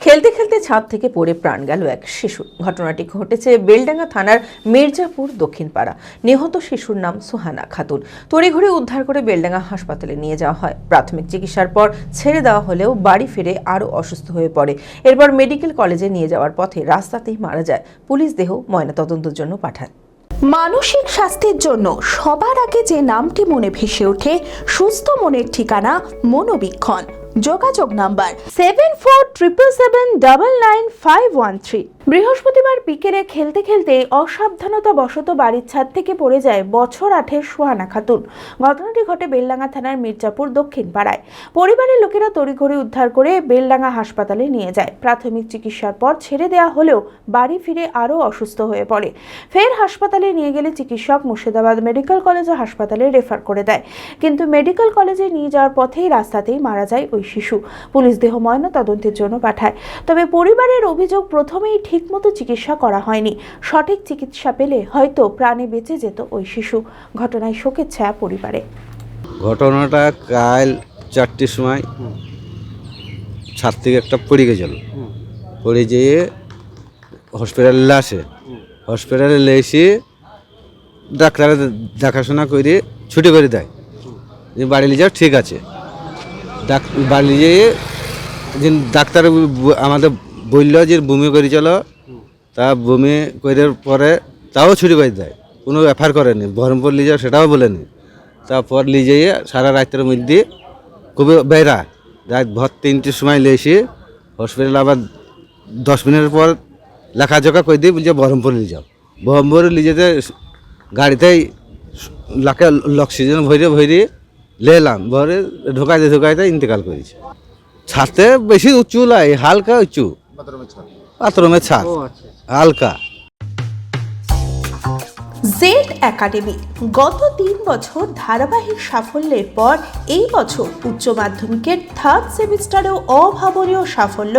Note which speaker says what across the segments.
Speaker 1: খেলতে খেলতে ছাদ থেকে পড়ে প্রাণ গেল এক শিশু। ঘটনাটি ঘটেছে বেলডাঙ্গা থানার মির্জাপুর দক্ষিণ পাড়া। নিহত শিশুর নাম সুহানা খাতুন। তড়িঘড়ি উদ্ধার করে বেলডাঙ্গা হাসপাতালে নিয়ে যাওয়া হয়। প্রাথমিক চিকিৎসার পর ছেড়ে দেওয়া হলেও বাড়ি ফিরে আরও অসুস্থ হয়ে পড়ে। এরপর মেডিকেল কলেজে নিয়ে যাওয়ার পথে রাস্তাতেই মারা যায়। পুলিশ দেহ ময়নাতদন্তের জন্য পাঠায়।
Speaker 2: মানসিক স্বাস্থ্যের জন্য সবার আগে যে নামটি মনে ভেসে ওঠে, সুস্থ মনের ঠিকানা মনোবীক্ষণ। যোগাযোগ নাম্বার 7477799513। বৃহস্পতিবার বিকেলে খেলতে খেলতে অসাবধানতা বশত বাড়ির ছাদ থেকে পড়ে যায় বছর 8 সুহানা খাতুন। ঘটনাটি ঘটে বেলডাঙ্গা থানার মির্জাপুর দক্ষিণ পাড়ায়। পরিবারের লোকেরা তড়িঘড়ি উদ্ধার করে বেলডাঙ্গা হাসপাতালে নিয়ে যায়। প্রাথমিক চিকিৎসার পর ছেড়ে দেওয়া হলেও বাড়ি ফিরে আরও অসুস্থ হয়ে পড়ে। ফের হাসপাতালে নিয়ে গেলে চিকিৎসক মুর্শিদাবাদ মেডিকেল কলেজ ও হাসপাতালে রেফার করে দেয়, কিন্তু মেডিকেল কলেজে নিয়ে যাওয়ার পথেই রাস্তাতেই মারা যায় ওই শিশু। পুলিশ দেহ ময়না তদন্তের জন্য পাঠায়। তবে পরিবারের অভিযোগ, প্রথমেই ঠিকমতো চিকিৎসা করা হয়নি। সঠিক চিকিৎসা পেলে হয়তো প্রাণে বেঁচে যেত ওই শিশু। ঘটনায় শোকের ছায়া পরিবারে।
Speaker 3: ঘটনাটা কাল 4টের সময় ছাদ থেকে একটা পড়ে গেছিল। পড়ে যেয়ে হসপিটালে আসে। হসপিটালে এসে ডাক্তার দেখাশোনা করে ছুটি করে দেয় যে বাড়ি নিয়ে যাও, ঠিক আছে। বাড়ি যেয়ে যে ডাক্তার আমাদের বলল যে বমি করে চলো, তা বমি করার পরে তাও ছুটি করে দেয়, কোনো ব্যাপার করেনি। বহরমপুর নিয়ে যাও সেটাও বলেনি। তারপর নিয়ে যেয়ে সারা রাতের মধ্যে খুবই বেড়া রাত ভর 3টের সময় এসে হসপিটালে আবার 10 মিনিটের পর লেখাজোখা করে দিয়ে বলছে বহরমপুর নিয়ে যাও। বহরমপুরে নিয়ে যেতে গাড়িতেই অক্সিজেন ভরে লেলাম, ভরে ঢোকাইতে ইন্তেকাল করেছে। ছাদে বেশি উঁচু লাই, হালকা উঁচু, বাথরুমের ছাদ হালকা।
Speaker 2: জেড একাডেমি গত 3 বছর ধারাবাহিক সাফল্যের পর এই বছর উচ্চ মাধ্যমিকের 3rd সেমিস্টারেও অভাবনীয় সাফল্য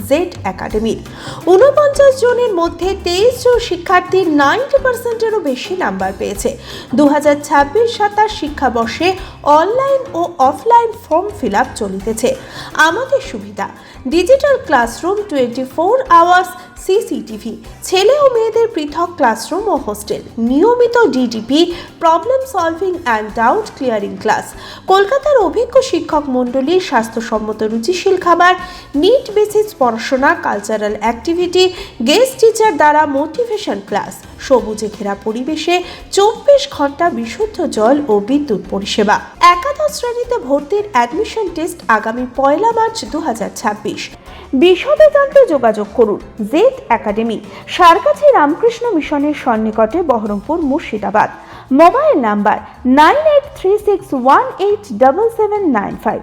Speaker 2: জেড একাডেমির। 49 জনের মধ্যে 23 জন শিক্ষার্থী 90%-এরও বেশি নাম্বার পেয়েছে। 2026-27 শিক্ষাবর্ষে অনলাইন ও অফলাইন ফর্ম ফিল আপ চলিতেছে। আমাদের সুবিধা: ডিজিটাল ক্লাসরুম, 24 আওয়ার্স সিসিটিভি, ছেলে ও মেয়েদের পৃথক ক্লাসরুম ও হোস্টেল, নিয়মিত DDP, problem solving and doubt clearing class, কলকাতার অভিজ্ঞ শিক্ষক মণ্ডলী, স্বাস্থ্যসম্মত রুচিশীল খাবার, নিট বেসিস পড়াশোনা, কালচারাল অ্যাক্টিভিটি, গেস্ট টিচার দ্বারা মোটিভেশন ক্লাস, সবুজে ঘেরা পরিবেশে 24 ঘন্টা বিশুদ্ধ জল ও বিদ্যুৎ পরিষেবা। একাদশ শ্রেণীতে ভর্তির অ্যাডমিশন টেস্ট আগামী 1 মার্চ 2026। বিশদে জানতে যোগাযোগ করুন। জেড একাডেমি, সারকাছি রামকৃষ্ণ মিশনের সন্নিকটে, বহরমপুর, মুর্শিদাবাদ। Mobile number 9836187795।